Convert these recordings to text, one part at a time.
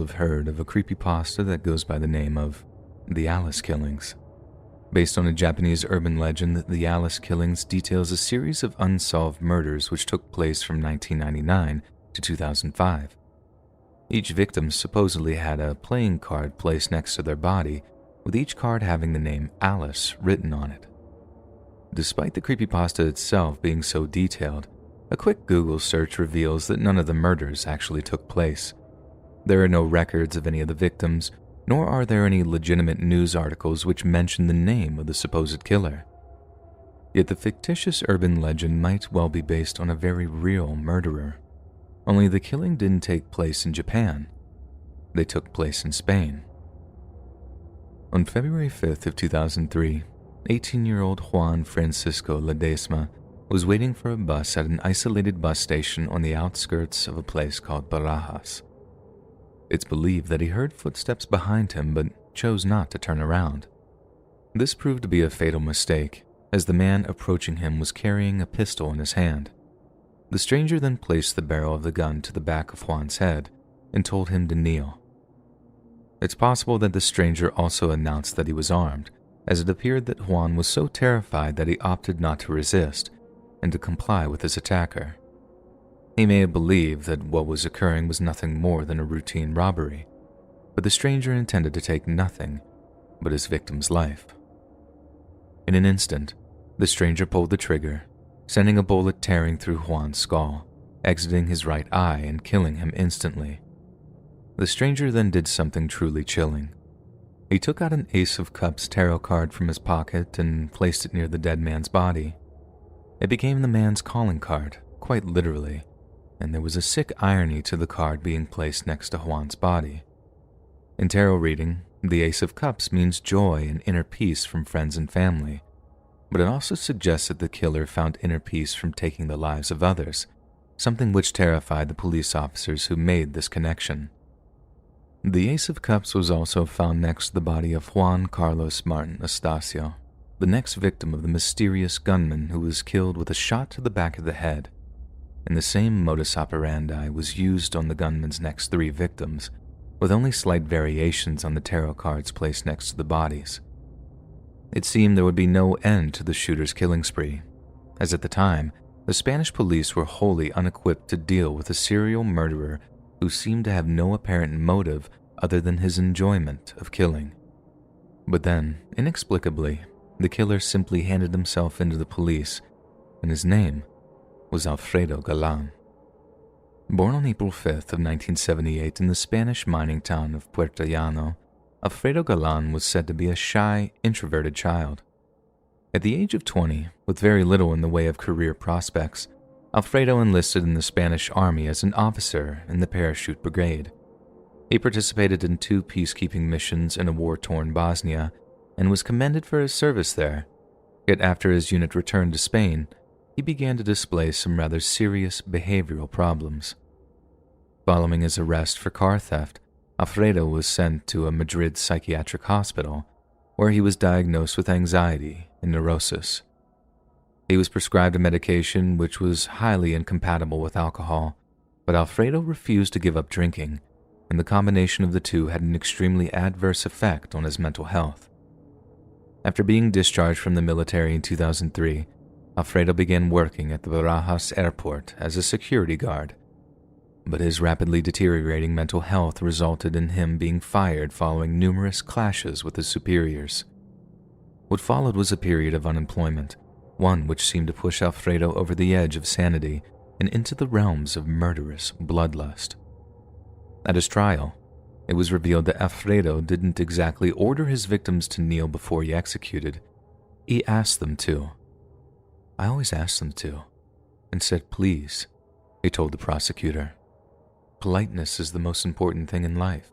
have heard of a creepypasta that goes by the name of the Alice Killings. Based on a Japanese urban legend, the Alice Killings details a series of unsolved murders which took place from 1999 to 2005. Each victim supposedly had a playing card placed next to their body, with each card having the name Alice written on it. Despite the creepypasta itself being so detailed, a quick Google search reveals that none of the murders actually took place. There are no records of any of the victims, nor are there any legitimate news articles which mention the name of the supposed killer. Yet the fictitious urban legend might well be based on a very real murderer. Only the killing didn't take place in Japan. They took place in Spain. On February 5th of 2003, 18-year-old Juan Francisco Ledesma was waiting for a bus at an isolated bus station on the outskirts of a place called Barajas. It's believed that he heard footsteps behind him but chose not to turn around. This proved to be a fatal mistake, as the man approaching him was carrying a pistol in his hand. The stranger then placed the barrel of the gun to the back of Juan's head and told him to kneel. It's possible that the stranger also announced that he was armed, as it appeared that Juan was so terrified that he opted not to resist and to comply with his attacker. He may have believed that what was occurring was nothing more than a routine robbery, but the stranger intended to take nothing but his victim's life. In an instant, the stranger pulled the trigger, sending a bullet tearing through Juan's skull, exiting his right eye and killing him instantly. The stranger then did something truly chilling. He took out an Ace of Cups tarot card from his pocket and placed it near the dead man's body. It became the man's calling card, quite literally, and there was a sick irony to the card being placed next to Juan's body. In tarot reading, the Ace of Cups means joy and inner peace from friends and family, but it also suggests that the killer found inner peace from taking the lives of others, something which terrified the police officers who made this connection. The Ace of Cups was also found next to the body of Juan Carlos Martin Estacio, the next victim of the mysterious gunman who was killed with a shot to the back of the head. And the same modus operandi was used on the gunman's next 3 victims, with only slight variations on the tarot cards placed next to the bodies. It seemed there would be no end to the shooter's killing spree, as at the time, the Spanish police were wholly unequipped to deal with a serial murderer who seemed to have no apparent motive other than his enjoyment of killing. But then, inexplicably, the killer simply handed himself into the police, and his name was Alfredo Galan. Born on April 5th of 1978 in the Spanish mining town of Puerto Llano, Alfredo Galan was said to be a shy, introverted child. At the age of 20, with very little in the way of career prospects, Alfredo enlisted in the Spanish army as an officer in the Parachute Brigade. He participated in 2 peacekeeping missions in a war-torn Bosnia and was commended for his service there. Yet after his unit returned to Spain, he began to display some rather serious behavioral problems. Following his arrest for car theft, Alfredo was sent to a Madrid psychiatric hospital, where he was diagnosed with anxiety and neurosis. He was prescribed a medication which was highly incompatible with alcohol, but Alfredo refused to give up drinking, and the combination of the two had an extremely adverse effect on his mental health. After being discharged from the military in 2003, Alfredo began working at the Barajas airport as a security guard, but his rapidly deteriorating mental health resulted in him being fired following numerous clashes with his superiors. What followed was a period of unemployment, one which seemed to push Alfredo over the edge of sanity and into the realms of murderous bloodlust. At his trial, it was revealed that Alfredo didn't exactly order his victims to kneel before he executed. He asked them to. "I always asked them to, and said please," he told the prosecutor. "Politeness is the most important thing in life."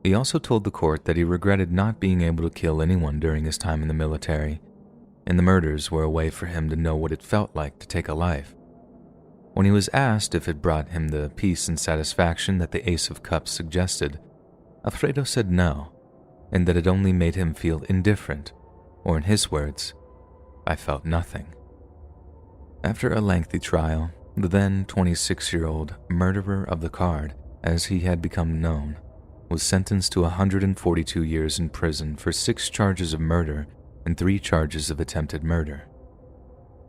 He also told the court that he regretted not being able to kill anyone during his time in the military, and the murders were a way for him to know what it felt like to take a life. When he was asked if it brought him the peace and satisfaction that the Ace of Cups suggested, Alfredo said no, and that it only made him feel indifferent, or in his words, "I felt nothing." After a lengthy trial, the then 26-year-old murderer of the card as he had become known, was sentenced to 142 years in prison for 6 charges of murder and 3 charges of attempted murder.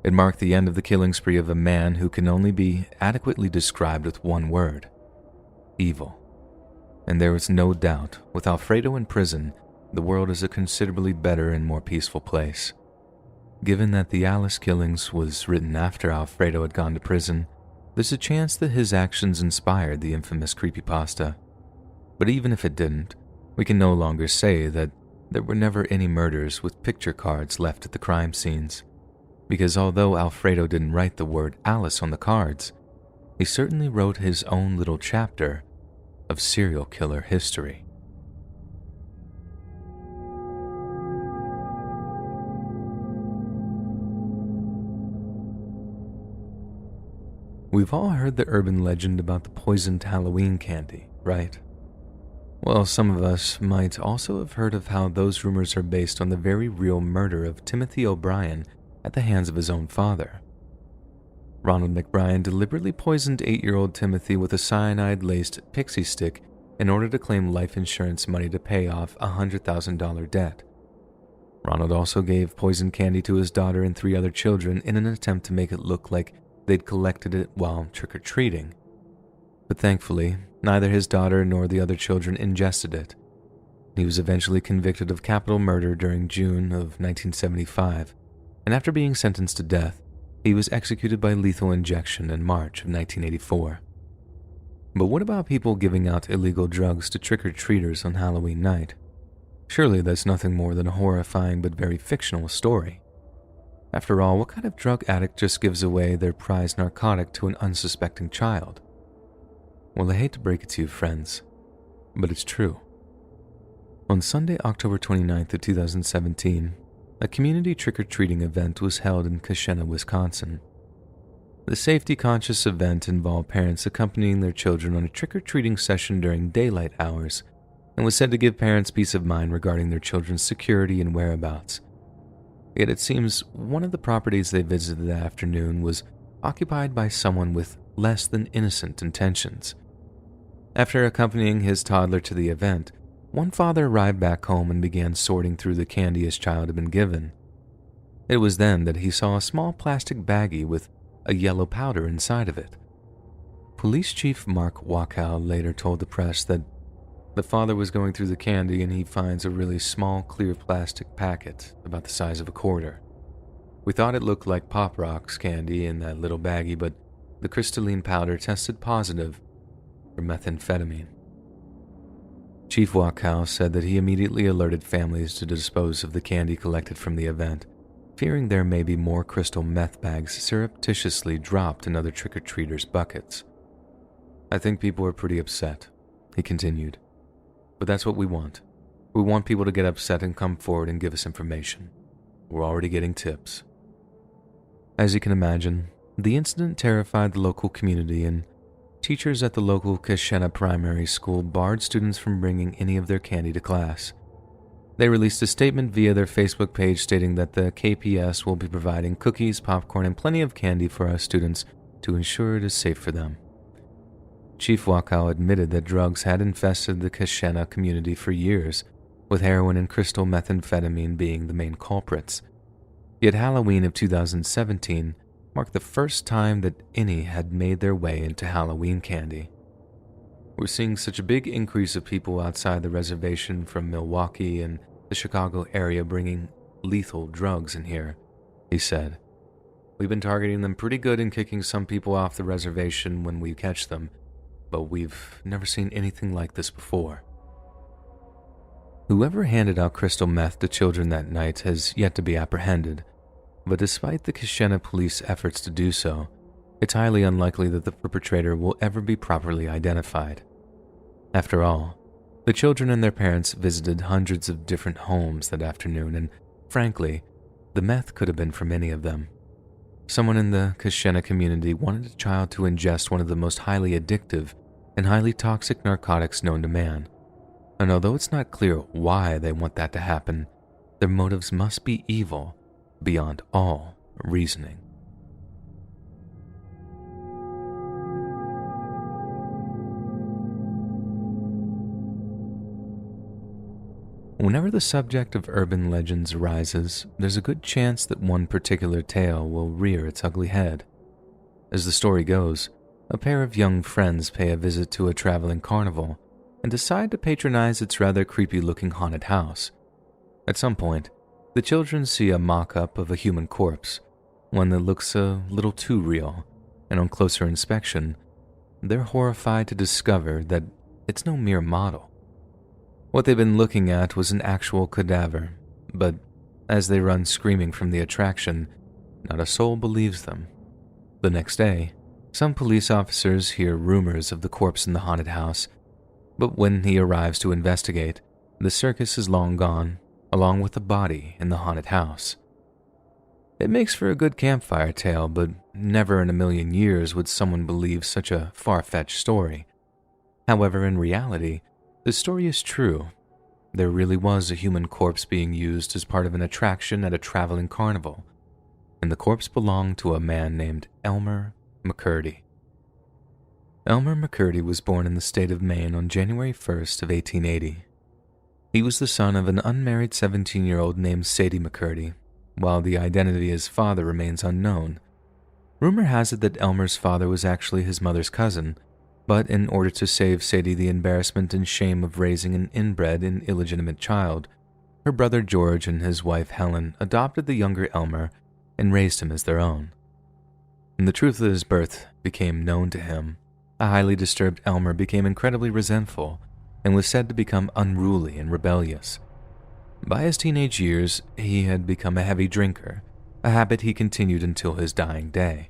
It marked the end of the killing spree of a man who can only be adequately described with one word: evil. And there is no doubt, with Alfredo in prison, the world is a considerably better and more peaceful place. Given that the Alice killings was written after Alfredo had gone to prison, there's a chance that his actions inspired the infamous creepypasta. But even if it didn't, we can no longer say that there were never any murders with picture cards left at the crime scenes, because although Alfredo didn't write the word Alice on the cards, he certainly wrote his own little chapter of serial killer history. We've all heard the urban legend about the poisoned Halloween candy, right? Well, some of us might also have heard of how those rumors are based on the very real murder of Timothy O'Brien at the hands of his own father. Ronald McBrien deliberately poisoned 8-year-old Timothy with a cyanide-laced pixie stick in order to claim life insurance money to pay off a $100,000 debt. Ronald also gave poison candy to his daughter and 3 other children in an attempt to make it look like they'd collected it while trick-or-treating. But thankfully, neither his daughter nor the other children ingested it. He was eventually convicted of capital murder during June of 1975, and after being sentenced to death, he was executed by lethal injection in March of 1984. But what about people giving out illegal drugs to trick-or-treaters on Halloween night? Surely that's nothing more than a horrifying but very fictional story. After all, what kind of drug addict just gives away their prized narcotic to an unsuspecting child? Well, I hate to break it to you, friends, but it's true. On Sunday, October 29th of 2017, a community trick-or-treating event was held in Keshena, Wisconsin. The safety-conscious event involved parents accompanying their children on a trick-or-treating session during daylight hours and was said to give parents peace of mind regarding their children's security and whereabouts. Yet it seems one of the properties they visited that afternoon was occupied by someone with less than innocent intentions. After accompanying his toddler to the event, one father arrived back home and began sorting through the candy his child had been given. It was then that he saw a small plastic baggie with a yellow powder inside of it. Police Chief Mark Wachow later told the press that the father was going through the candy and he finds a really small clear plastic packet about the size of a quarter. We thought it looked like Pop Rocks candy in that little baggie, but the crystalline powder tested positive for methamphetamine. Chief Wachow said that he immediately alerted families to dispose of the candy collected from the event, fearing there may be more crystal meth bags surreptitiously dropped in other trick-or-treaters' buckets. I think people are pretty upset, he continued. But that's what we want. We want people to get upset and come forward and give us information. We're already getting tips. As you can imagine, the incident terrified the local community, and teachers at the local Keshena primary school barred students from bringing any of their candy to class. They released a statement via their Facebook page stating that the KPS will be providing cookies, popcorn, and plenty of candy for our students to ensure it is safe for them. Chief Wachow admitted that drugs had infested the Keshena community for years, with heroin and crystal methamphetamine being the main culprits. Yet Halloween of 2017 marked the first time that any had made their way into Halloween candy. We're seeing such a big increase of people outside the reservation from Milwaukee and the Chicago area bringing lethal drugs in here, he said. We've been targeting them pretty good and kicking some people off the reservation when we catch them, but we've never seen anything like this before. Whoever handed out crystal meth to children that night has yet to be apprehended, but despite the Keshena police efforts to do so, it's highly unlikely that the perpetrator will ever be properly identified. After all, the children and their parents visited hundreds of different homes that afternoon, and frankly, the meth could have been from any of them. Someone in the Keshena community wanted a child to ingest one of the most highly addictive and highly toxic narcotics known to man. And although it's not clear why they want that to happen, their motives must be evil beyond all reasoning. Whenever the subject of urban legends arises, there's a good chance that one particular tale will rear its ugly head. As the story goes, a pair of young friends pay a visit to a traveling carnival and decide to patronize its rather creepy-looking haunted house. At some point, the children see a mock-up of a human corpse, one that looks a little too real, and on closer inspection, they're horrified to discover that it's no mere model. What they've been looking at was an actual cadaver, but as they run screaming from the attraction, not a soul believes them. The next day, some police officers hear rumors of the corpse in the haunted house, but when he arrives to investigate, the circus is long gone, along with the body in the haunted house. It makes for a good campfire tale, but never in a million years would someone believe such a far-fetched story. However, in reality, the story is true. There really was a human corpse being used as part of an attraction at a traveling carnival, and the corpse belonged to a man named Elmer McCurdy. Elmer McCurdy was born in the state of Maine on January 1st of 1880. He was the son of an unmarried 17-year-old named Sadie McCurdy, while the identity of his father remains unknown. Rumor has it that Elmer's father was actually his mother's cousin, but in order to save Sadie the embarrassment and shame of raising an inbred and illegitimate child, her brother George and his wife Helen adopted the younger Elmer and raised him as their own. When the truth of his birth became known to him, a highly disturbed Elmer became incredibly resentful and was said to become unruly and rebellious. By his teenage years, he had become a heavy drinker, a habit he continued until his dying day.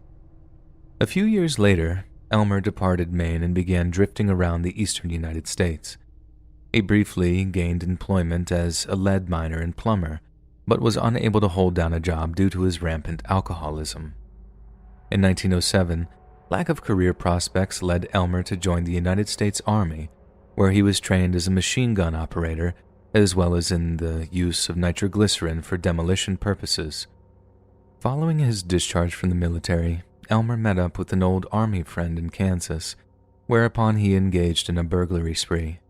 A few years later, Elmer departed Maine and began drifting around the eastern United States. He briefly gained employment as a lead miner and plumber, but was unable to hold down a job due to his rampant alcoholism. In 1907, lack of career prospects led Elmer to join the United States Army, where he was trained as a machine gun operator, as well as in the use of nitroglycerin for demolition purposes. Following his discharge from the military, Elmer met up with an old Army friend in Kansas, whereupon he engaged in a burglary spree.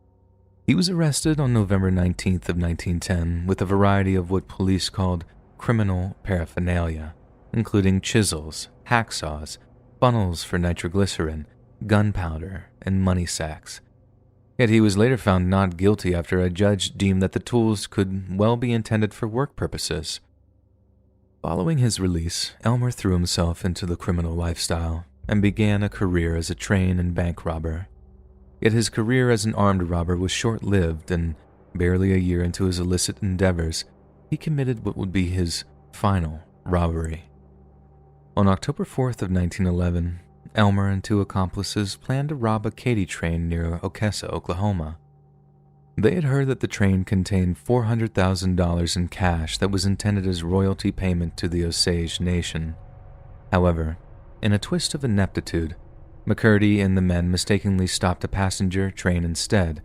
He was arrested on November 19th of 1910 with a variety of what police called criminal paraphernalia, including chisels, hacksaws, funnels for nitroglycerin, gunpowder, and money sacks. Yet he was later found not guilty after a judge deemed that the tools could well be intended for work purposes. Following his release, Elmer threw himself into the criminal lifestyle and began a career as a train and bank robber. Yet his career as an armed robber was short-lived, and barely a year into his illicit endeavors, he committed what would be his final robbery. On October 4th of 1911, Elmer and two accomplices planned to rob a Katy train near Okessa, Oklahoma. They had heard that the train contained $400,000 in cash that was intended as royalty payment to the Osage Nation. However, in a twist of ineptitude, McCurdy and the men mistakenly stopped a passenger train instead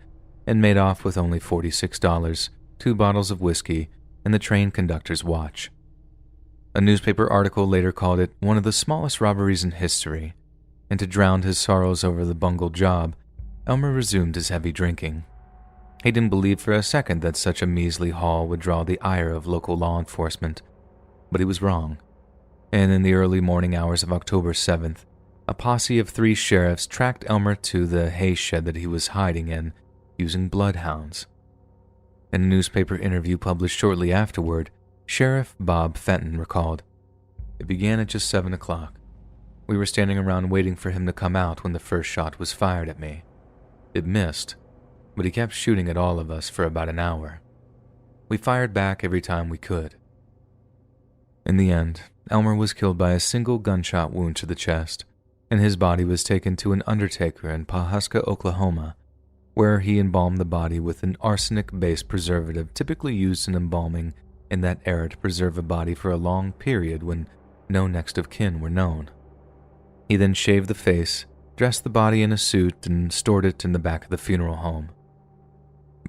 and made off with only $46, 2 bottles of whiskey, and the train conductor's watch. A newspaper article later called it one of the smallest robberies in history, and to drown his sorrows over the bungled job, Elmer resumed his heavy drinking. He didn't believe for a second that such a measly haul would draw the ire of local law enforcement, but he was wrong. And in the early morning hours of October 7th, a posse of 3 sheriffs tracked Elmer to the hay shed that he was hiding in, using bloodhounds. In a newspaper interview published shortly afterward, Sheriff Bob Fenton recalled, "It began at just 7 o'clock. We were standing around waiting for him to come out when the first shot was fired at me. It missed, but he kept shooting at all of us for about an hour. We fired back every time we could." In the end, Elmer was killed by a single gunshot wound to the chest, and his body was taken to an undertaker in Pawhuska, Oklahoma, where he embalmed the body with an arsenic-based preservative typically used in embalming in that era to preserve a body for a long period when no next of kin were known. He then shaved the face, dressed the body in a suit, and stored it in the back of the funeral home.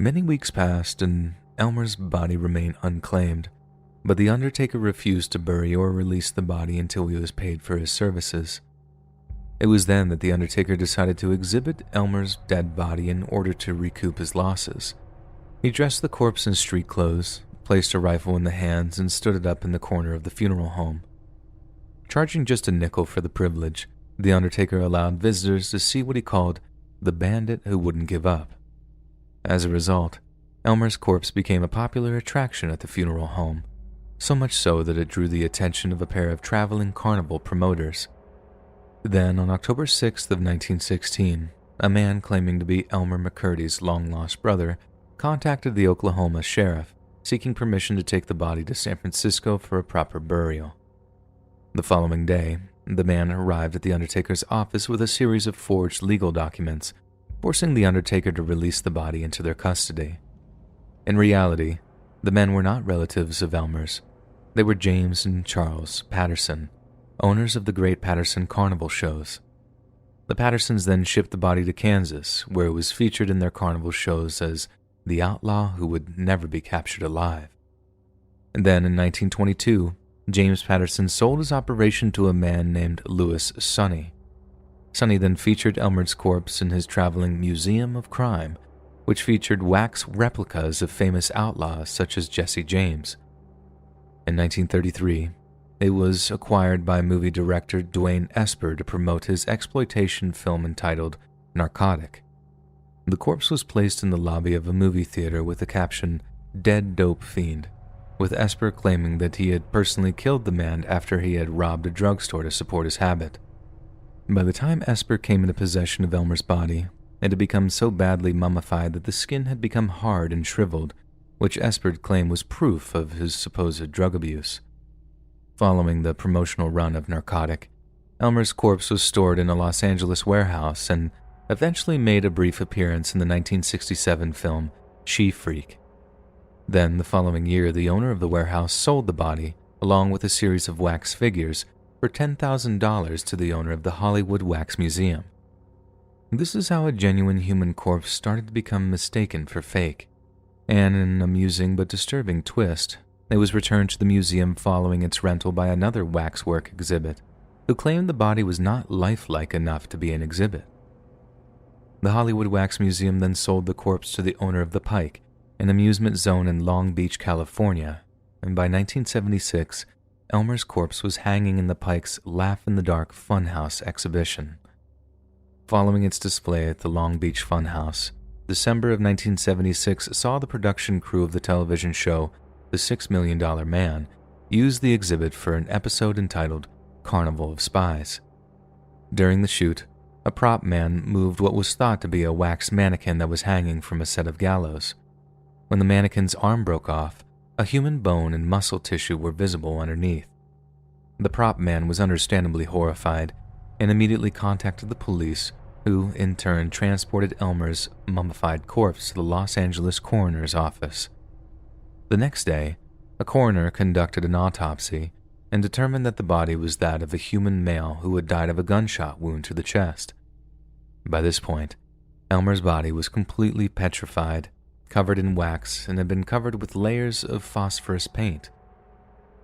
Many weeks passed, and Elmer's body remained unclaimed, but the undertaker refused to bury or release the body until he was paid for his services. It was then that the undertaker decided to exhibit Elmer's dead body in order to recoup his losses. He dressed the corpse in street clothes, placed a rifle in the hands, and stood it up in the corner of the funeral home. Charging just a nickel for the privilege, the undertaker allowed visitors to see what he called the bandit who wouldn't give up. As a result, Elmer's corpse became a popular attraction at the funeral home, so much so that it drew the attention of a pair of traveling carnival promoters. Then, on October 6th of 1916, a man claiming to be Elmer McCurdy's long-lost brother contacted the Oklahoma sheriff, seeking permission to take the body to San Francisco for a proper burial. The following day, the man arrived at the undertaker's office with a series of forged legal documents, forcing the undertaker to release the body into their custody. In reality, the men were not relatives of Elmer's. They were James and Charles Patterson, owners of the Great Patterson Carnival shows. The Pattersons then shipped the body to Kansas, where it was featured in their carnival shows as the outlaw who would never be captured alive. And then in 1922, James Patterson sold his operation to a man named Louis Sonny. Sonny then featured Elmer's corpse in his traveling Museum of Crime, which featured wax replicas of famous outlaws such as Jesse James. In 1933, it was acquired by movie director Dwayne Esper to promote his exploitation film entitled Narcotic. The corpse was placed in the lobby of a movie theater with the caption, "Dead Dope Fiend," with Esper claiming that he had personally killed the man after he had robbed a drugstore to support his habit. By the time Esper came into possession of Elmer's body, it had become so badly mummified that the skin had become hard and shriveled, which Esper claimed was proof of his supposed drug abuse. Following the promotional run of Narcotic, Elmer's corpse was stored in a Los Angeles warehouse and eventually made a brief appearance in the 1967 film She Freak. Then, the following year, the owner of the warehouse sold the body, along with a series of wax figures, for $10,000 to the owner of the Hollywood Wax Museum. This is how a genuine human corpse started to become mistaken for fake, and in an amusing but disturbing twist, it was returned to the museum following its rental by another waxwork exhibit, who claimed the body was not lifelike enough to be an exhibit. The Hollywood Wax Museum then sold the corpse to the owner of the Pike, an amusement zone in Long Beach, California, and by 1976, Elmer's corpse was hanging in the Pike's Laugh in the Dark Funhouse exhibition. Following its display at the Long Beach Funhouse, December of 1976 saw the production crew of the television show The $6 Million Man use the exhibit for an episode entitled Carnival of Spies. During the shoot, a prop man moved what was thought to be a wax mannequin that was hanging from a set of gallows. When the mannequin's arm broke off, a human bone and muscle tissue were visible underneath. The prop man was understandably horrified and immediately contacted the police, who in turn transported Elmer's mummified corpse to the Los Angeles coroner's office. The next day, a coroner conducted an autopsy and determined that the body was that of a human male who had died of a gunshot wound to the chest. By this point, Elmer's body was completely petrified, covered in wax, and had been covered with layers of phosphorus paint.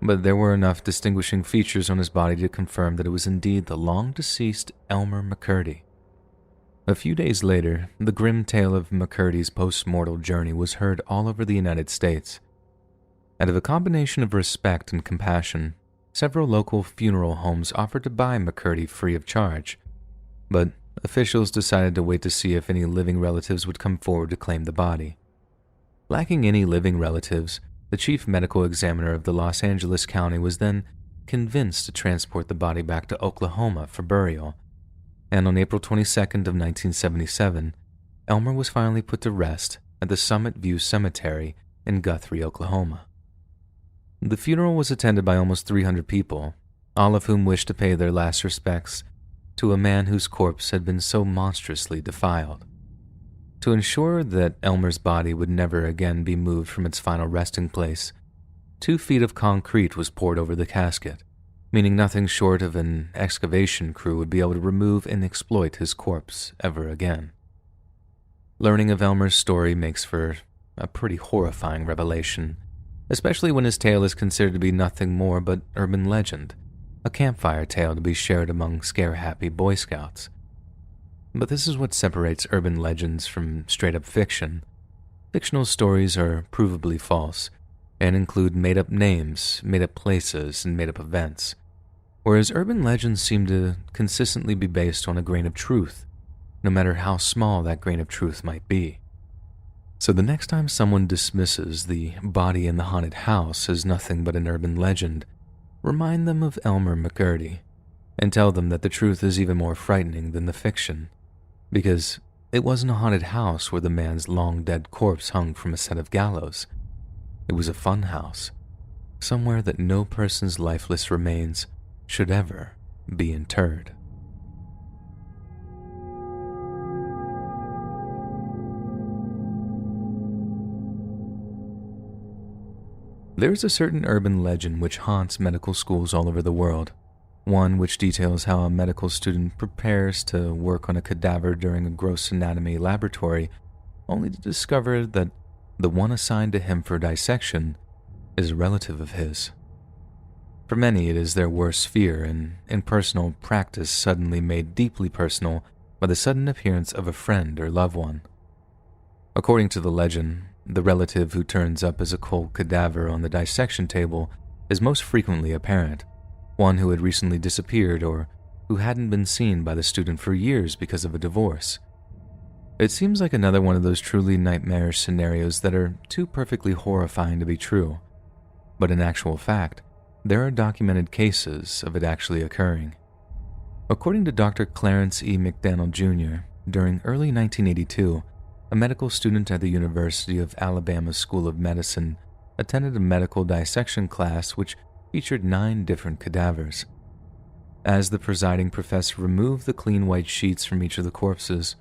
But there were enough distinguishing features on his body to confirm that it was indeed the long-deceased Elmer McCurdy. A few days later, the grim tale of McCurdy's post-mortal journey was heard all over the United States. Out of a combination of respect and compassion, several local funeral homes offered to buy McCurdy free of charge, but officials decided to wait to see if any living relatives would come forward to claim the body. Lacking any living relatives, the chief medical examiner of the Los Angeles County was then convinced to transport the body back to Oklahoma for burial, and on April 22nd of 1977, Elmer was finally put to rest at the Summit View Cemetery in Guthrie, Oklahoma. The funeral was attended by almost 300 people, all of whom wished to pay their last respects to a man whose corpse had been so monstrously defiled. To ensure that Elmer's body would never again be moved from its final resting place, 2 feet of concrete was poured over the casket, meaning nothing short of an excavation crew would be able to remove and exploit his corpse ever again. Learning of Elmer's story makes for a pretty horrifying revelation, especially when his tale is considered to be nothing more but urban legend, a campfire tale to be shared among scare-happy Boy Scouts. But this is what separates urban legends from straight-up fiction. fictional stories are provably false and include made-up names, made-up places, and made-up events, whereas urban legends seem to consistently be based on a grain of truth, no matter how small that grain of truth might be. So the next time someone dismisses the body in the haunted house as nothing but an urban legend, remind them of Elmer McCurdy and tell them that the truth is even more frightening than the fiction, because it wasn't a haunted house where the man's long-dead corpse hung from a set of gallows. It was a fun house, somewhere that no person's lifeless remains should ever be interred. There's a certain urban legend which haunts medical schools all over the world, one which details how a medical student prepares to work on a cadaver during a gross anatomy laboratory, only to discover that the one assigned to him for dissection is a relative of his. For many, it is their worst fear, and in personal practice suddenly made deeply personal by the sudden appearance of a friend or loved one. According to the legend, the relative who turns up as a cold cadaver on the dissection table is most frequently a parent, one who had recently disappeared or who hadn't been seen by the student for years because of a divorce. It seems like another one of those truly nightmarish scenarios that are too perfectly horrifying to be true, but in actual fact, there are documented cases of it actually occurring. According to Dr. Clarence E. McDaniel Jr., during early 1982, a medical student at the University of Alabama School of Medicine attended a medical dissection class which featured 9 different cadavers. As the presiding professor removed the clean white sheets from each of the corpses,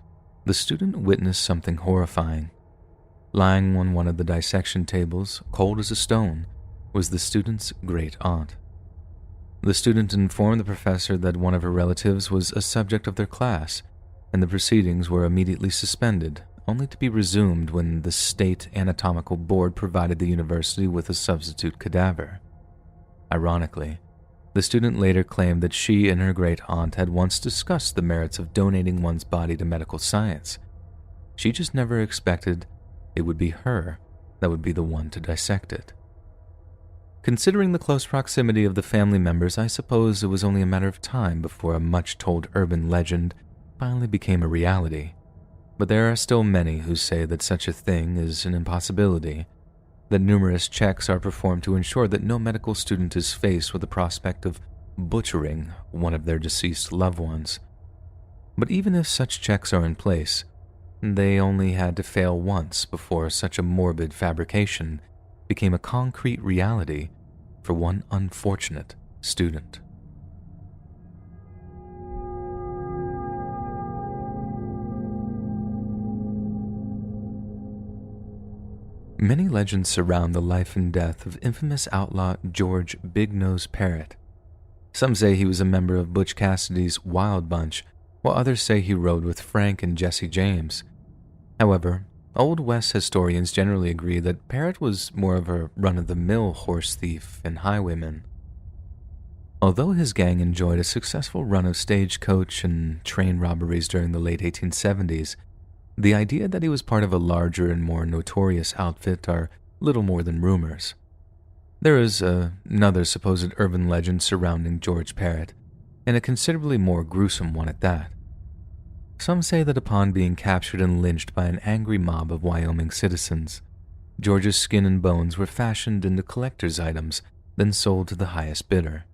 the student witnessed something horrifying. Lying on one of the dissection tables, cold as a stone, was the student's great aunt. The student informed the professor that one of her relatives was a subject of their class, and the proceedings were immediately suspended, only to be resumed when the State Anatomical Board provided the university with a substitute cadaver. Ironically, the student later claimed that she and her great-aunt had once discussed the merits of donating one's body to medical science. She just never expected it would be her that would be the one to dissect it. Considering the close proximity of the family members, I suppose it was only a matter of time before a much-told urban legend finally became a reality. But there are still many who say that such a thing is an impossibility, that numerous checks are performed to ensure that no medical student is faced with the prospect of butchering one of their deceased loved ones. But even if such checks are in place, they only had to fail once before such a morbid fabrication became a concrete reality for one unfortunate student. Many legends surround the life and death of infamous outlaw George Big Nose Parrott. Some say he was a member of Butch Cassidy's Wild Bunch, while others say he rode with Frank and Jesse James. However, Old West historians generally agree that Parrott was more of a run-of-the-mill horse thief and highwayman. Although his gang enjoyed a successful run of stagecoach and train robberies during the late 1870s, the idea that he was part of a larger and more notorious outfit are little more than rumors. There is another supposed urban legend surrounding George Parrott, and a considerably more gruesome one at that. Some say that upon being captured and lynched by an angry mob of Wyoming citizens, George's skin and bones were fashioned into collector's items, then sold to the highest bidder.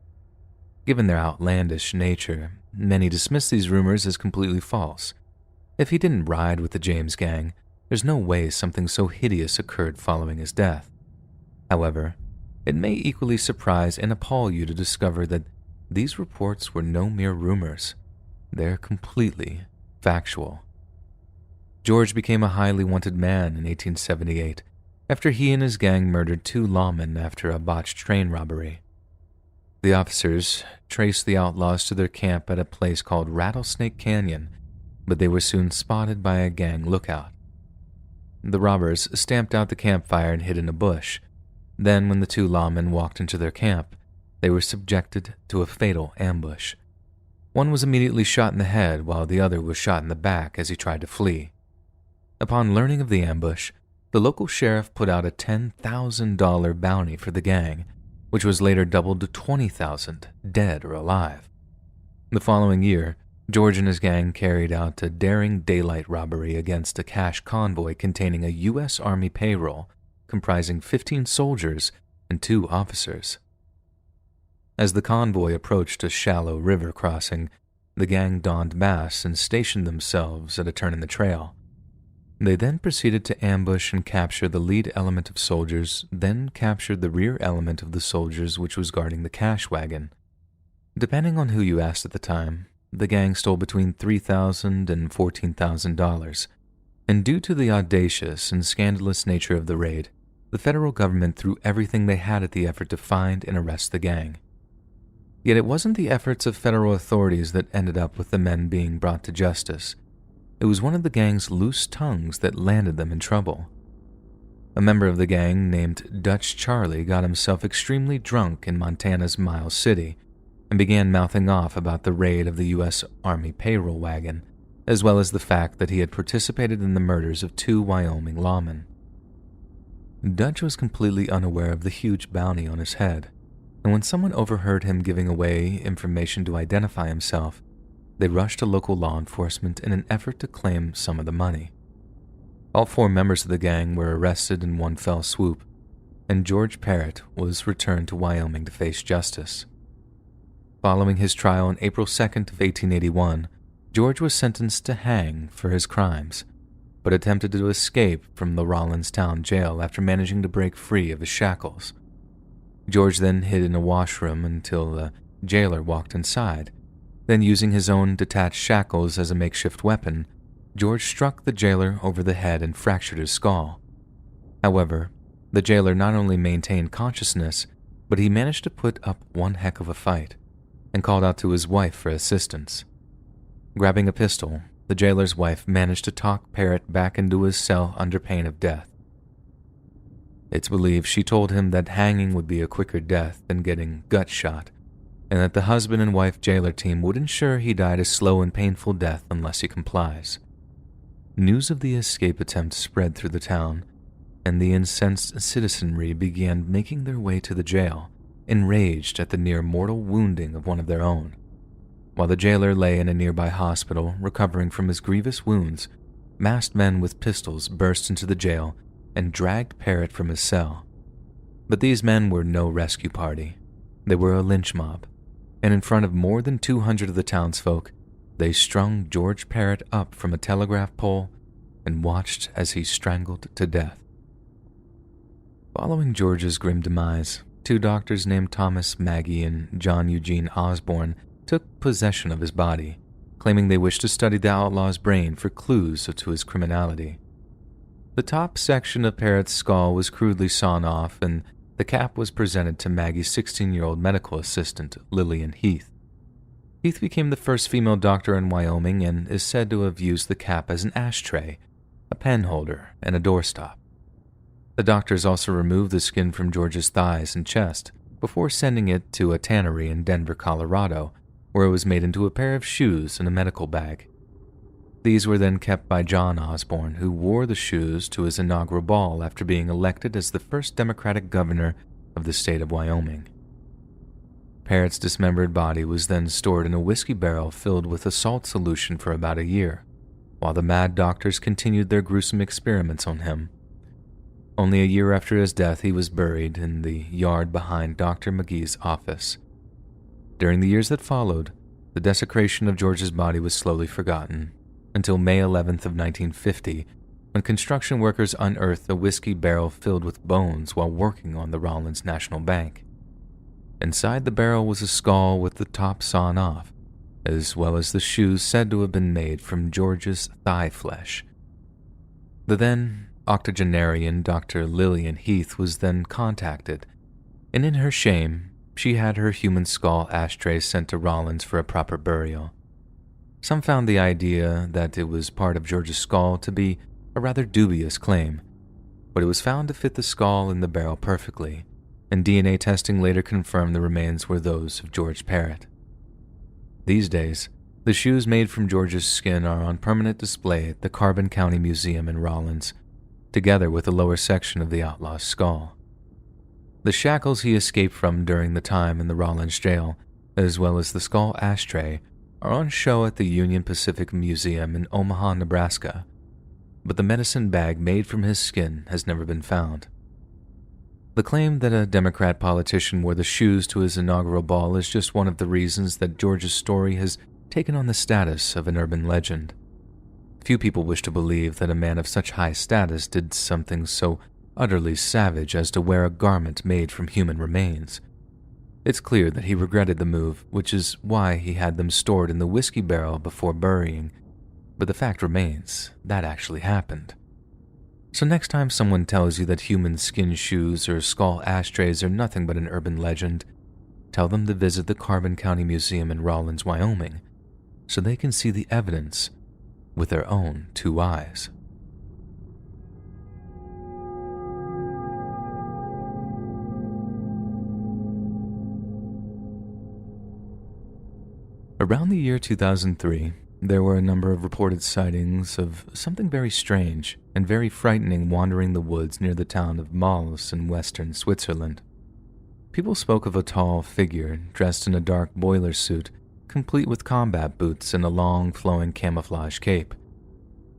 Given their outlandish nature, many dismiss these rumors as completely false. If he didn't ride with the James gang, there's no way something so hideous occurred following his death. However, it may equally surprise and appall you to discover that these reports were no mere rumors. They're completely factual. George became a highly wanted man in 1878 after he and his gang murdered 2 lawmen after a botched train robbery. The officers traced the outlaws to their camp at a place called Rattlesnake Canyon, but they were soon spotted by a gang lookout. The robbers stamped out the campfire and hid in a bush. Then, when the 2 lawmen walked into their camp, they were subjected to a fatal ambush. One was immediately shot in the head while the other was shot in the back as he tried to flee. Upon learning of the ambush, the local sheriff put out a $10,000 bounty for the gang, which was later doubled to $20,000, dead or alive. The following year, George and his gang carried out a daring daylight robbery against a cash convoy containing a U.S. Army payroll comprising 15 soldiers and 2 officers. As the convoy approached a shallow river crossing, the gang donned masks and stationed themselves at a turn in the trail. They then proceeded to ambush and capture the lead element of soldiers, then captured the rear element of the soldiers which was guarding the cash wagon. Depending on who you asked at the time, the gang stole between $3,000 and $14,000, and due to the audacious and scandalous nature of the raid, the federal government threw everything they had at the effort to find and arrest the gang. Yet it wasn't the efforts of federal authorities that ended up with the men being brought to justice. It was one of the gang's loose tongues that landed them in trouble. A member of the gang named Dutch Charlie got himself extremely drunk in Montana's Miles City and began mouthing off about the raid of the U.S. Army payroll wagon, as well as the fact that he had participated in the murders of 2 Wyoming lawmen. Dutch was completely unaware of the huge bounty on his head, and when someone overheard him giving away information to identify himself, they rushed to local law enforcement in an effort to claim some of the money. All 4 members of the gang were arrested in one fell swoop, and George Parrott was returned to Wyoming to face justice. Following his trial on April 2nd of 1881, George was sentenced to hang for his crimes, but attempted to escape from the Rawlins Town jail after managing to break free of his shackles. George then hid in a washroom until the jailer walked inside. Then, using his own detached shackles as a makeshift weapon, George struck the jailer over the head and fractured his skull. However, the jailer not only maintained consciousness, but he managed to put up one heck of a fight and called out to his wife for assistance. Grabbing a pistol, the jailer's wife managed to talk Parrott back into his cell under pain of death. It's believed she told him that hanging would be a quicker death than getting gut shot, and that the husband and wife jailer team would ensure he died a slow and painful death unless he complies. News of the escape attempt spread through the town, and the incensed citizenry began making their way to the jail, enraged at the near mortal wounding of one of their own. While the jailer lay in a nearby hospital recovering from his grievous wounds, masked men with pistols burst into the jail and dragged Parrott from his cell. But these men were no rescue party. They were a lynch mob, and in front of more than 200 of the townsfolk, they strung George Parrott up from a telegraph pole and watched as he strangled to death. Following George's grim demise, 2 doctors named Thomas Maggie and John Eugene Osborne took possession of his body, claiming they wished to study the outlaw's brain for clues to his criminality. The top section of Parrott's skull was crudely sawn off, and the cap was presented to Maggie's 16-year-old medical assistant, Lillian Heath. Heath became the first female doctor in Wyoming and is said to have used the cap as an ashtray, a pen holder, and a doorstop. The doctors also removed the skin from George's thighs and chest before sending it to a tannery in Denver, Colorado, where it was made into a pair of shoes and a medical bag. These were then kept by John Osborne, who wore the shoes to his inaugural ball after being elected as the first Democratic governor of the state of Wyoming. Parrott's dismembered body was then stored in a whiskey barrel filled with a salt solution for about a year, while the mad doctors continued their gruesome experiments on him. Only a year after his death, he was buried in the yard behind Dr. McGee's office. During the years that followed, the desecration of George's body was slowly forgotten, until May 11th of 1950, when construction workers unearthed a whiskey barrel filled with bones while working on the Rawlins National Bank. Inside the barrel was a skull with the top sawn off, as well as the shoes said to have been made from George's thigh flesh. The then octogenarian Dr. Lillian Heath was then contacted, and in her shame, she had her human skull ashtray sent to Rawlins for a proper burial. Some found the idea that it was part of George's skull to be a rather dubious claim, but it was found to fit the skull in the barrel perfectly, and DNA testing later confirmed the remains were those of George Parrott. These days, the shoes made from George's skin are on permanent display at the Carbon County Museum in Rawlins, together with the lower section of the outlaw's skull. The shackles he escaped from during the time in the Rollins jail, as well as the skull ashtray, are on show at the Union Pacific Museum in Omaha, Nebraska, but the medicine bag made from his skin has never been found. The claim that a Democrat politician wore the shoes to his inaugural ball is just one of the reasons that George's story has taken on the status of an urban legend. Few people wish to believe that a man of such high status did something so utterly savage as to wear a garment made from human remains. It's clear that he regretted the move, which is why he had them stored in the whiskey barrel before burying, but the fact remains, that actually happened. So next time someone tells you that human skin shoes or skull ashtrays are nothing but an urban legend, tell them to visit the Carbon County Museum in Rawlins, Wyoming, so they can see the evidence with their own two eyes. Around the year 2003, there were a number of reported sightings of something very strange and very frightening wandering the woods near the town of Mals in western Switzerland. People spoke of a tall figure dressed in a dark boiler suit, complete with combat boots and a long, flowing camouflage cape.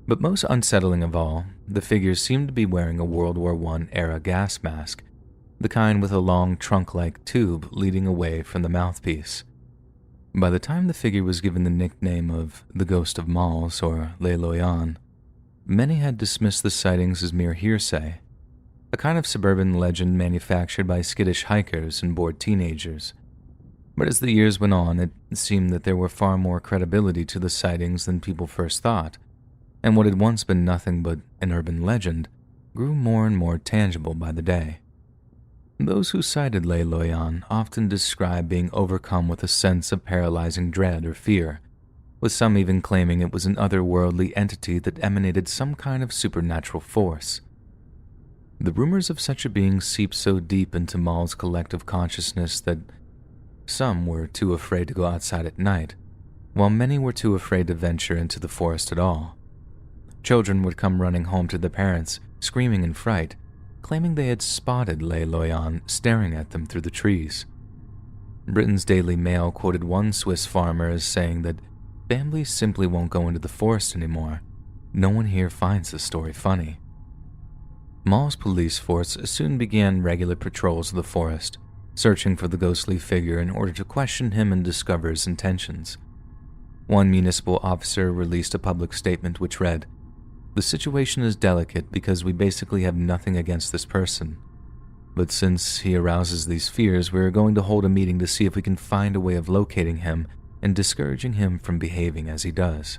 But most unsettling of all, the figure seemed to be wearing a World War I-era gas mask, the kind with a long trunk-like tube leading away from the mouthpiece. By the time the figure was given the nickname of the Ghost of Mals or Le Loyan, many had dismissed the sightings as mere hearsay, a kind of suburban legend manufactured by skittish hikers and bored teenagers. But as the years went on, it seemed that there were far more credibility to the sightings than people first thought, and what had once been nothing but an urban legend grew more and more tangible by the day. Those who cited Le Loyan often describe being overcome with a sense of paralyzing dread or fear, with some even claiming it was an otherworldly entity that emanated some kind of supernatural force. The rumors of such a being seeped so deep into Mal's collective consciousness that some were too afraid to go outside at night, while many were too afraid to venture into the forest at all. Children would come running home to their parents, screaming in fright, claiming they had spotted Le Loyan staring at them through the trees. Britain's Daily Mail quoted one Swiss farmer as saying that families simply won't go into the forest anymore. No one here finds the story funny. Mal's police force soon began regular patrols of the forest, searching for the ghostly figure in order to question him and discover his intentions. One municipal officer released a public statement which read, "The situation is delicate because we basically have nothing against this person. But since he arouses these fears, we are going to hold a meeting to see if we can find a way of locating him and discouraging him from behaving as he does."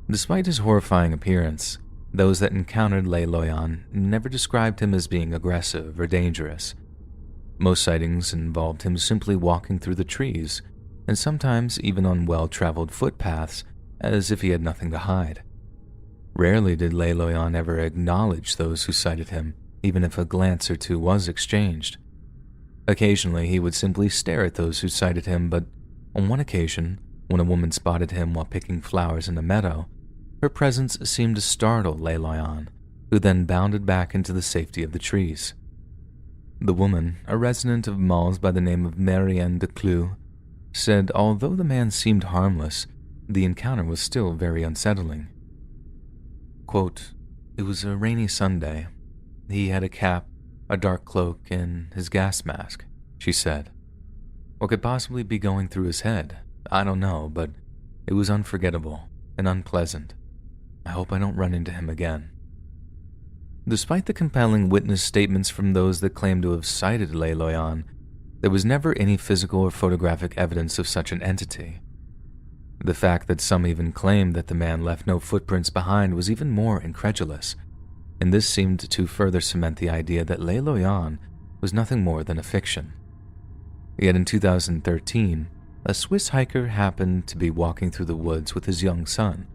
Despite his horrifying appearance, those that encountered Le Loyan never described him as being aggressive or dangerous. Most sightings involved him simply walking through the trees, and sometimes even on well-traveled footpaths, as if he had nothing to hide. Rarely did Le Loyan ever acknowledge those who sighted him, even if a glance or two was exchanged. Occasionally, he would simply stare at those who sighted him, but on one occasion, when a woman spotted him while picking flowers in a meadow, her presence seemed to startle Le Loyan, who then bounded back into the safety of the trees. The woman, a resident of Mals by the name of Marianne de Clou, said although the man seemed harmless, the encounter was still very unsettling. Quote, "It was a rainy Sunday. He had a cap, a dark cloak, and his gas mask," she said. "What could possibly be going through his head? I don't know, but it was unforgettable and unpleasant. I hope I don't run into him again." Despite the compelling witness statements from those that claimed to have sighted Le Loyan, there was never any physical or photographic evidence of such an entity. The fact that some even claimed that the man left no footprints behind was even more incredulous, and this seemed to further cement the idea that Le Loyan was nothing more than a fiction. Yet in 2013, a Swiss hiker happened to be walking through the woods with his young son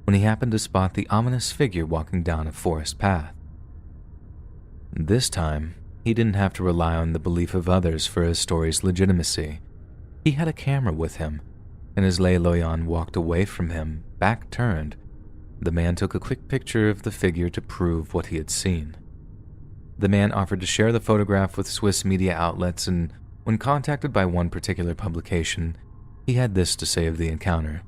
when he happened to spot the ominous figure walking down a forest path. This time, he didn't have to rely on the belief of others for his story's legitimacy. He had a camera with him, and as Le Loyan walked away from him, back turned, The man took a quick picture of the figure to prove what he had seen. The man offered to share the photograph with Swiss media outlets, and when contacted by one particular publication, he had this to say of the encounter.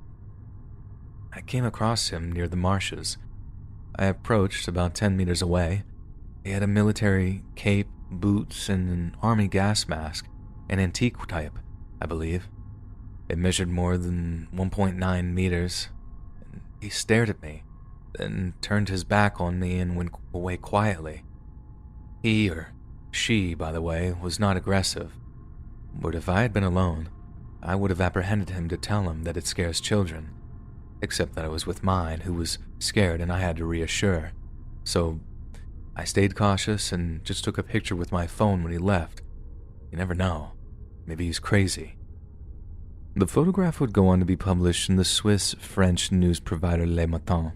"I came across him near the marshes. I approached about 10 meters away. He had a military cape, boots, and an army gas mask, an antique type, I believe. It measured more than 1.9 meters. He stared at me, then turned his back on me and went away quietly. He, or she, by the way, was not aggressive, but if I had been alone, I would have apprehended him to tell him that it scares children, except that I was with mine, who was scared and I had to reassure. So I stayed cautious and just took a picture with my phone when he left. You never know. Maybe he's crazy." The photograph would go on to be published in the Swiss-French news provider Le Matin,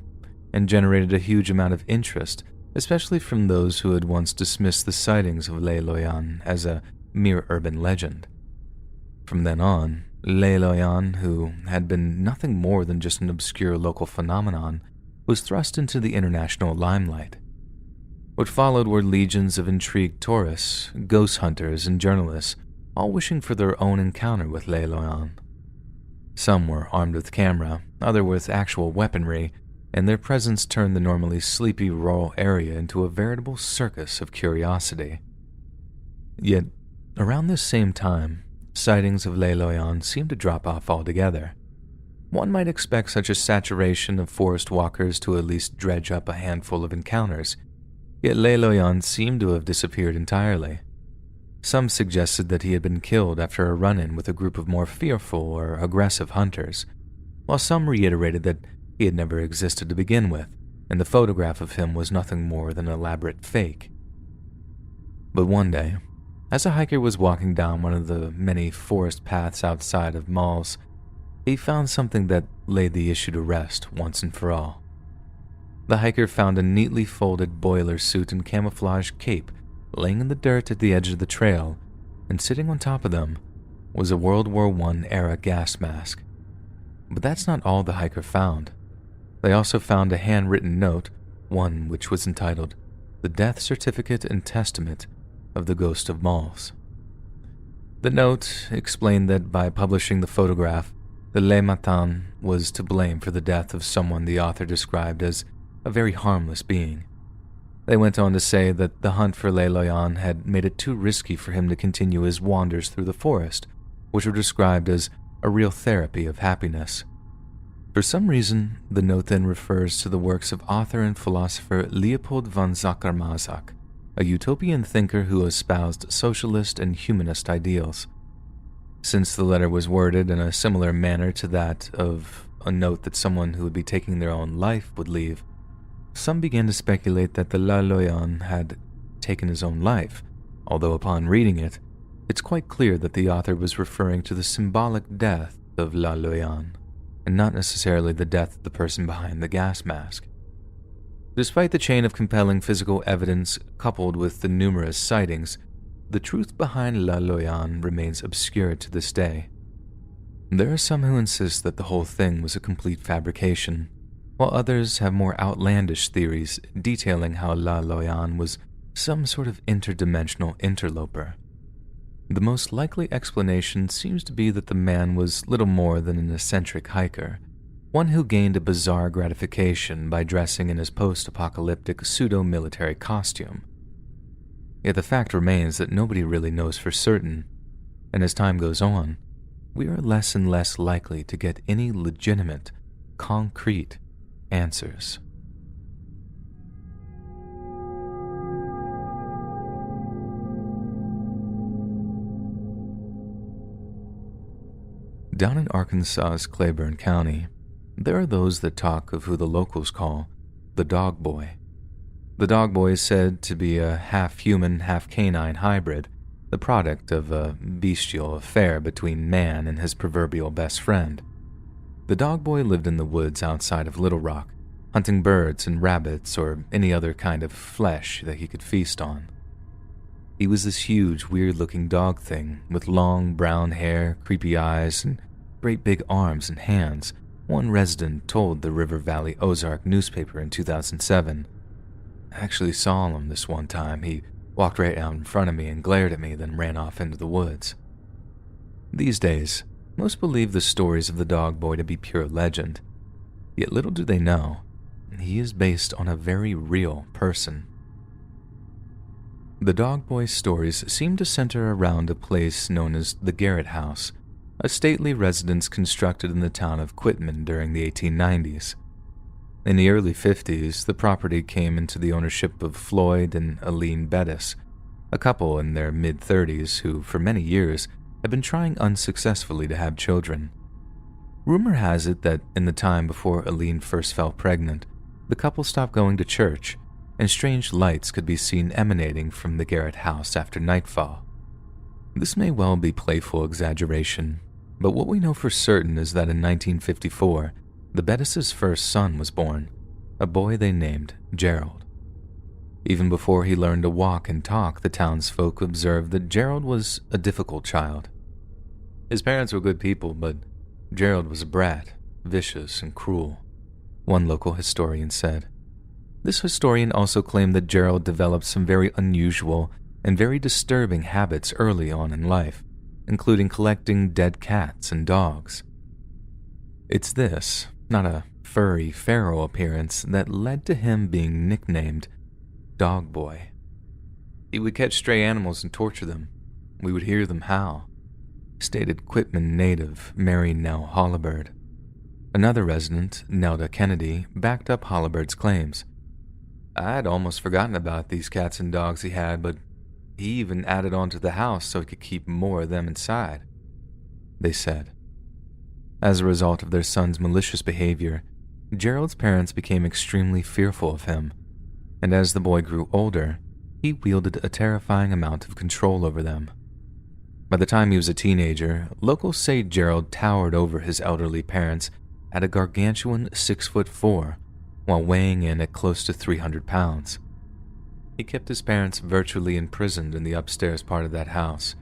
and generated a huge amount of interest, especially from those who had once dismissed the sightings of Le Loyan as a mere urban legend. From then on, Le Loyan, who had been nothing more than just an obscure local phenomenon, was thrust into the international limelight. What followed were legions of intrigued tourists, ghost hunters, and journalists, all wishing for their own encounter with Le Loyan. Some were armed with camera, others with actual weaponry, and their presence turned the normally sleepy rural area into a veritable circus of curiosity. Yet, around this same time, sightings of Le Loyan seemed to drop off altogether. One might expect such a saturation of forest walkers to at least dredge up a handful of encounters, yet Le Loyan seemed to have disappeared entirely. Some suggested that he had been killed after a run-in with a group of more fearful or aggressive hunters, while some reiterated that he had never existed to begin with, and the photograph of him was nothing more than an elaborate fake. But one day, as a hiker was walking down one of the many forest paths outside of malls, he found something that laid the issue to rest once and for all. The hiker found a neatly folded boiler suit and camouflage cape laying in the dirt at the edge of the trail, and sitting on top of them was a World War I-era gas mask. But that's not all the hiker found. They also found a handwritten note, one which was entitled, "The Death Certificate and Testament of the Ghost of Malls." The note explained that by publishing the photograph, the Le Matin was to blame for the death of someone the author described as a very harmless being. They went on to say that the hunt for Le Loyan had made it too risky for him to continue his wanders through the forest, which were described as a real therapy of happiness. For some reason, the note then refers to the works of author and philosopher Leopold von Sacher-Masoch, a utopian thinker who espoused socialist and humanist ideals. Since the letter was worded in a similar manner to that of a note that someone who would be taking their own life would leave, some began to speculate that the Le Loyan had taken his own life, although upon reading it, it's quite clear that the author was referring to the symbolic death of Le Loyan, and not necessarily the death of the person behind the gas mask. Despite the chain of compelling physical evidence coupled with the numerous sightings, the truth behind Le Loyan remains obscure to this day. There are some who insist that the whole thing was a complete fabrication, while others have more outlandish theories detailing how Le Loyan was some sort of interdimensional interloper. The most likely explanation seems to be that the man was little more than an eccentric hiker, one who gained a bizarre gratification by dressing in his post-apocalyptic pseudo-military costume. Yet the fact remains that nobody really knows for certain, and as time goes on, we are less and less likely to get any legitimate, concrete answers. Down in Arkansas's Claiborne County, there are those that talk of who the locals call the Dog Boy. The Dog Boy is said to be a half-human, half-canine hybrid, the product of a bestial affair between man and his proverbial best friend. The Dog Boy lived in the woods outside of Little Rock, hunting birds and rabbits or any other kind of flesh that he could feast on. He was this huge, weird-looking dog thing with long brown hair, creepy eyes, and great big arms and hands, One resident told the River Valley Ozark newspaper in 2007, "I actually saw him this one time. He walked right out in front of me and glared at me, then ran off into the woods." These days, most believe the stories of the dog boy to be pure legend. Yet little do they know, he is based on a very real person. The dog boy's stories seem to center around a place known as the Garrett House, a stately residence constructed in the town of Quitman during the 1890s. In the early 50s, the property came into the ownership of Floyd and Aline Bettis, a couple in their mid-30s who, for many years, had been trying unsuccessfully to have children. Rumor has it that in the time before Aline first fell pregnant, the couple stopped going to church, and strange lights could be seen emanating from the Garrett house after nightfall. This may well be playful exaggeration, but what we know for certain is that in 1954, the Bettis' first son was born, a boy they named Gerald. Even before he learned to walk and talk, the townsfolk observed that Gerald was a difficult child. His parents were good people, but Gerald was a brat, vicious and cruel, one local historian said. This historian also claimed that Gerald developed some very unusual and very disturbing habits early on in life, including collecting dead cats and dogs. It's this, not a furry, feral appearance, that led to him being nicknamed Dog Boy. He would catch stray animals and torture them. We would hear them howl, stated Quitman native Mary Nell Hollibird. Another resident, Nelda Kennedy, backed up Hollibird's claims. "I had almost forgotten about these cats and dogs he had, but he even added on to the house so he could keep more of them inside," they said. As a result of their son's malicious behavior, Gerald's parents became extremely fearful of him, and as the boy grew older, he wielded a terrifying amount of control over them. By the time he was a teenager, locals say Gerald towered over his elderly parents at a gargantuan 6'4", while weighing in at close to 300 pounds. He kept his parents virtually imprisoned in the upstairs part of that house,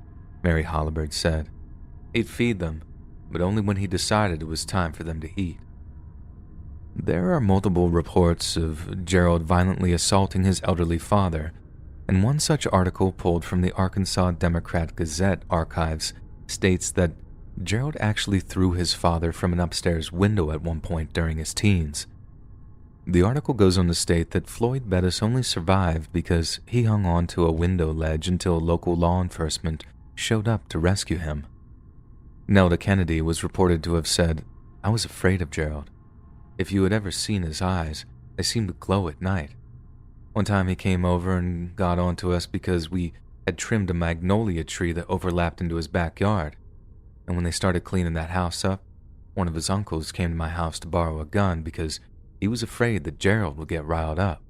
Mary Hollibird said. He'd feed them, but only when he decided it was time for them to eat. There are multiple reports of Gerald violently assaulting his elderly father, and one such article pulled from the Arkansas Democrat-Gazette archives states that Gerald actually threw his father from an upstairs window at one point during his teens. The article goes on to state that Floyd Bettis only survived because he hung on to a window ledge until local law enforcement showed up to rescue him. Nelda Kennedy was reported to have said, "I was afraid of Gerald. If you had ever seen his eyes, they seemed to glow at night. One time he came over and got onto us because we had trimmed a magnolia tree that overlapped into his backyard. And when they started cleaning that house up, one of his uncles came to my house to borrow a gun because he was afraid that Gerald would get riled up."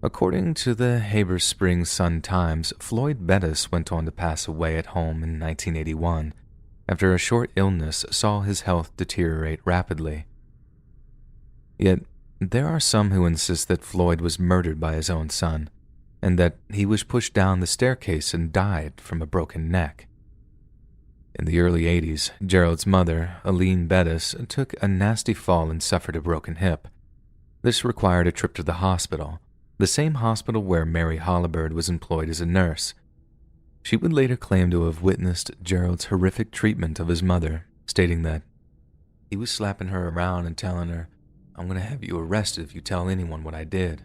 According to the Heber Springs Sun-Times, Floyd Bettis went on to pass away at home in 1981 after a short illness saw his health deteriorate rapidly. Yet, there are some who insist that Floyd was murdered by his own son, and that he was pushed down the staircase and died from a broken neck. In the early 80s, Gerald's mother, Aline Bettis, took a nasty fall and suffered a broken hip. This required a trip to the hospital, the same hospital where Mary Hollibird was employed as a nurse. She would later claim to have witnessed Gerald's horrific treatment of his mother, stating that he was slapping her around and telling her, "I'm going to have you arrested if you tell anyone what I did."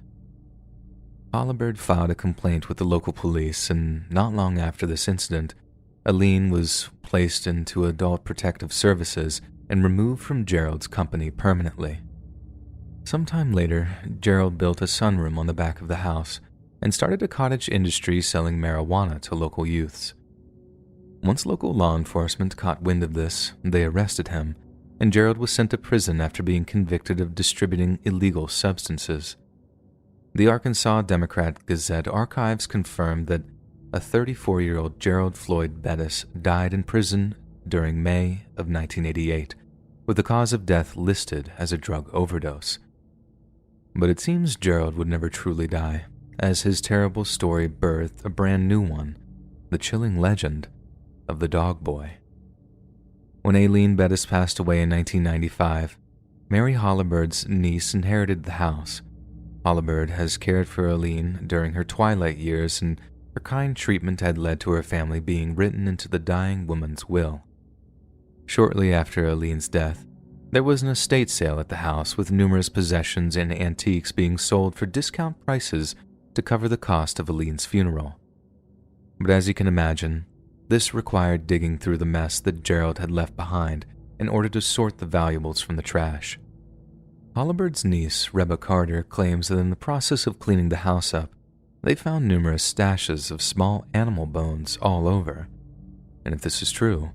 Hollibird filed a complaint with the local police, and not long after this incident, Aline was placed into Adult Protective Services and removed from Gerald's company permanently. Sometime later, Gerald built a sunroom on the back of the house and started a cottage industry selling marijuana to local youths. Once local law enforcement caught wind of this, they arrested him, and Gerald was sent to prison after being convicted of distributing illegal substances. The Arkansas Democrat-Gazette archives confirmed that a 34-year-old Gerald Floyd Bettis died in prison during May of 1988, with the cause of death listed as a drug overdose. But it seems Gerald would never truly die, as his terrible story birthed a brand new one, the chilling legend of the Dog Boy. When Aileen Bettis passed away in 1995, Mary Hollibird's niece inherited the house. Hollibird has cared for Aileen during her twilight years, and her kind treatment had led to her family being written into the dying woman's will. Shortly after Aileen's death, there was an estate sale at the house with numerous possessions and antiques being sold for discount prices to cover the cost of Aileen's funeral. But as you can imagine, this required digging through the mess that Gerald had left behind in order to sort the valuables from the trash. Hollibird's niece, Reba Carter, claims that in the process of cleaning the house up, they found numerous stashes of small animal bones all over. And if this is true,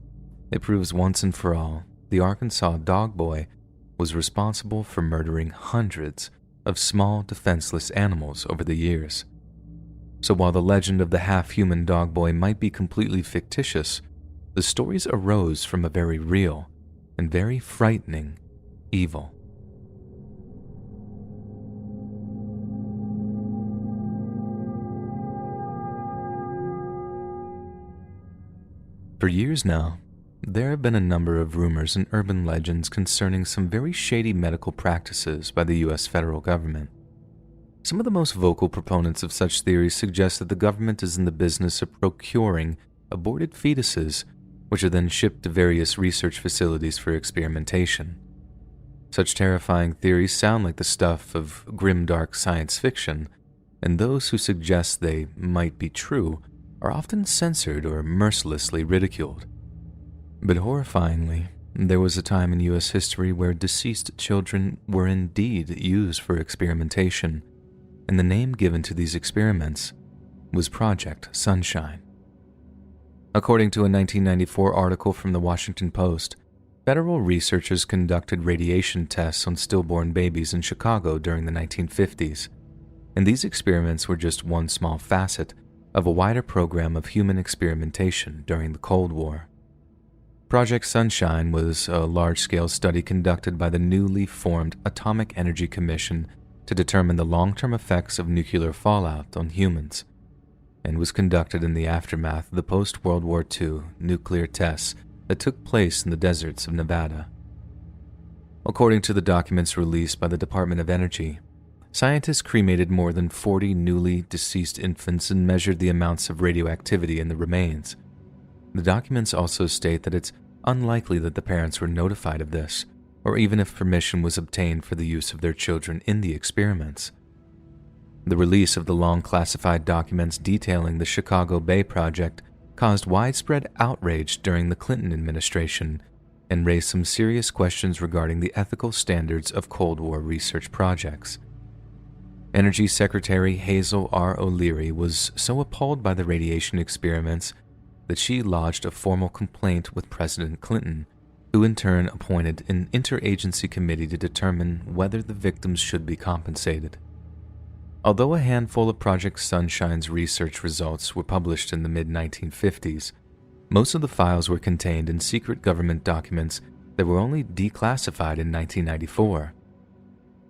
it proves once and for all the Arkansas dog boy was responsible for murdering hundreds of small, defenseless animals over the years. So while the legend of the half-human dog boy might be completely fictitious, the stories arose from a very real and very frightening evil. For years now, there have been a number of rumors and urban legends concerning some very shady medical practices by the U.S. federal government. Some of the most vocal proponents of such theories suggest that the government is in the business of procuring aborted fetuses, which are then shipped to various research facilities for experimentation. Such terrifying theories sound like the stuff of grimdark science fiction, and those who suggest they might be true are often censored or mercilessly ridiculed. But horrifyingly, there was a time in U.S. history where deceased children were indeed used for experimentation, and the name given to these experiments was Project Sunshine. According to a 1994 article from the Washington Post, federal researchers conducted radiation tests on stillborn babies in Chicago during the 1950s, and these experiments were just one small facet of a wider program of human experimentation during the Cold War. Project Sunshine was a large-scale study conducted by the newly formed Atomic Energy Commission to determine the long-term effects of nuclear fallout on humans, and was conducted in the aftermath of the post-World War II nuclear tests that took place in the deserts of Nevada. According to the documents released by the Department of Energy, scientists cremated more than 40 newly deceased infants and measured the amounts of radioactivity in the remains. The documents also state that it's unlikely that the parents were notified of this, or even if permission was obtained for the use of their children in the experiments. The release of the long classified documents detailing the Chicago Bay Project caused widespread outrage during the Clinton administration and raised some serious questions regarding the ethical standards of Cold War research projects. Energy Secretary Hazel R. O'Leary was so appalled by the radiation experiments that she lodged a formal complaint with President Clinton, who in turn appointed an interagency committee to determine whether the victims should be compensated. Although a handful of Project Sunshine's research results were published in the mid-1950s, most of the files were contained in secret government documents that were only declassified in 1994.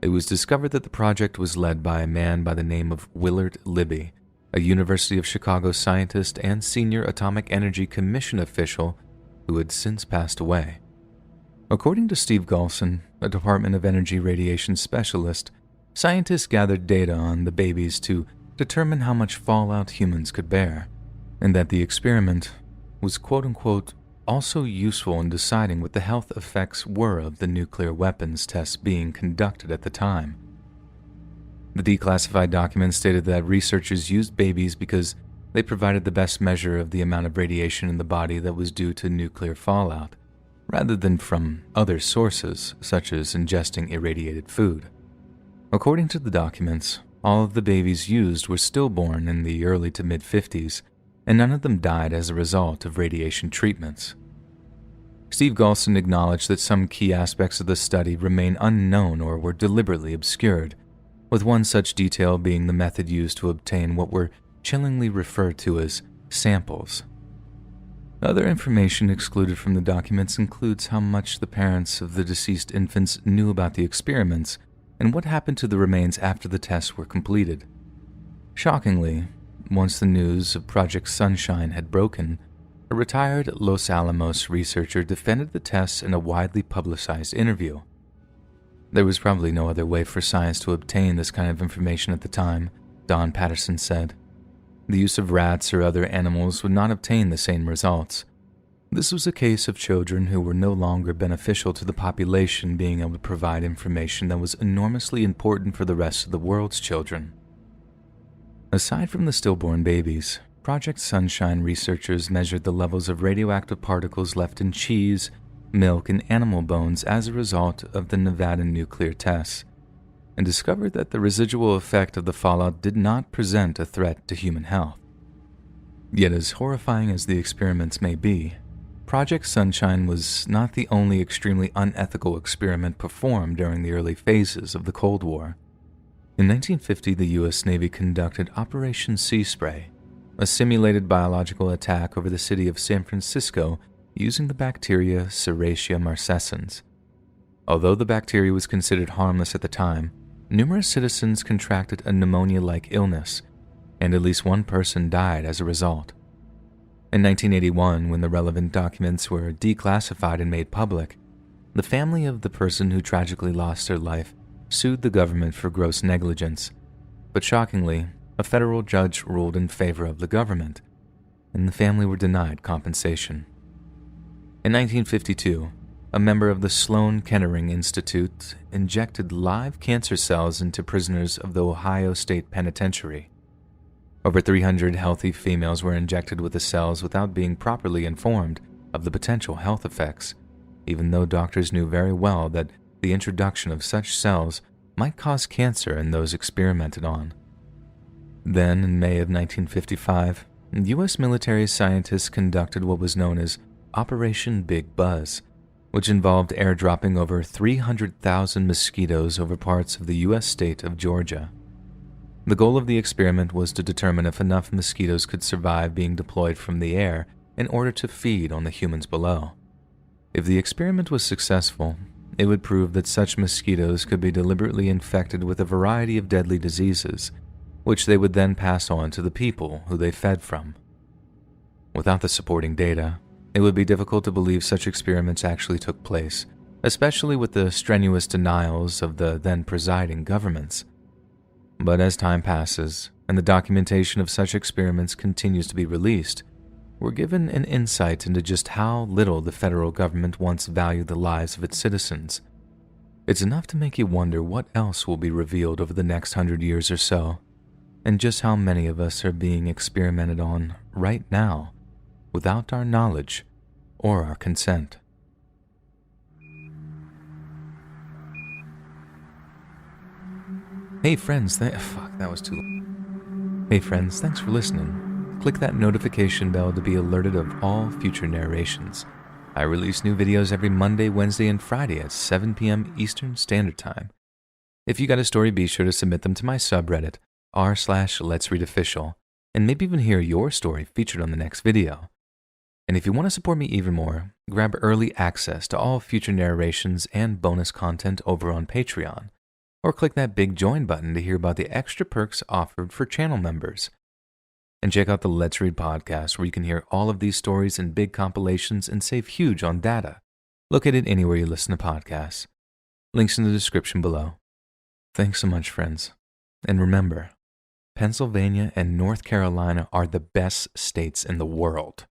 It was discovered that the project was led by a man by the name of Willard Libby, a University of Chicago scientist and senior Atomic Energy Commission official who had since passed away. According to Steve Golson, a Department of Energy radiation specialist, scientists gathered data on the babies to determine how much fallout humans could bear, and that the experiment was quote-unquote also useful in deciding what the health effects were of the nuclear weapons tests being conducted at the time. The declassified documents stated that researchers used babies because they provided the best measure of the amount of radiation in the body that was due to nuclear fallout, rather than from other sources, such as ingesting irradiated food. According to the documents, all of the babies used were stillborn in the early to mid-50s, and none of them died as a result of radiation treatments. Steve Golson acknowledged that some key aspects of the study remain unknown or were deliberately obscured, with one such detail being the method used to obtain what were chillingly referred to as samples. Other information excluded from the documents includes how much the parents of the deceased infants knew about the experiments and what happened to the remains after the tests were completed. Shockingly, once the news of Project Sunshine had broken, a retired Los Alamos researcher defended the tests in a widely publicized interview. There was probably no other way for science to obtain this kind of information at the time, Don Patterson said. The use of rats or other animals would not obtain the same results. This was a case of children who were no longer beneficial to the population being able to provide information that was enormously important for the rest of the world's children. Aside from the stillborn babies, Project Sunshine researchers measured the levels of radioactive particles left in cheese, milk, and animal bones as a result of the Nevada nuclear tests, and discovered that the residual effect of the fallout did not present a threat to human health. Yet as horrifying as the experiments may be, Project Sunshine was not the only extremely unethical experiment performed during the early phases of the Cold War. In 1950, the U.S. Navy conducted Operation Sea Spray, a simulated biological attack over the city of San Francisco using the bacteria Serratia marcescens. Although the bacteria was considered harmless at the time, numerous citizens contracted a pneumonia-like illness, and at least one person died as a result. In 1981, when the relevant documents were declassified and made public, the family of the person who tragically lost their life sued the government for gross negligence, but shockingly, a federal judge ruled in favor of the government, and the family were denied compensation. In 1952, a member of the Sloan Kettering Institute injected live cancer cells into prisoners of the Ohio State Penitentiary. Over 300 healthy females were injected with the cells without being properly informed of the potential health effects, even though doctors knew very well that the introduction of such cells might cause cancer in those experimented on. Then, in May of 1955, U.S. military scientists conducted what was known as Operation Big Buzz, which involved airdropping over 300,000 mosquitoes over parts of the U.S. state of Georgia. The goal of the experiment was to determine if enough mosquitoes could survive being deployed from the air in order to feed on the humans below. If the experiment was successful, it would prove that such mosquitoes could be deliberately infected with a variety of deadly diseases, which they would then pass on to the people who they fed from. Without the supporting data, it would be difficult to believe such experiments actually took place, especially with the strenuous denials of the then presiding governments. But as time passes, and the documentation of such experiments continues to be released, we're given an insight into just how little the federal government once valued the lives of its citizens. It's enough to make you wonder what else will be revealed over the next 100 years or so, and just how many of us are being experimented on right now, without our knowledge or our consent. Hey friends, that was too long. Hey friends, thanks for listening. Click that notification bell to be alerted of all future narrations. I release new videos every Monday, Wednesday, and Friday at 7 p.m. Eastern Standard Time. If you got a story, be sure to submit them to my subreddit, r/Let'sReadOfficial, and maybe even hear your story featured on the next video. And if you want to support me even more, grab early access to all future narrations and bonus content over on Patreon, or click that big join button to hear about the extra perks offered for channel members. And check out the Let's Read podcast, where you can hear all of these stories in big compilations and save huge on data, located anywhere you listen to podcasts. Links in the description below. Thanks so much, friends. And remember, Pennsylvania and North Carolina are the best states in the world.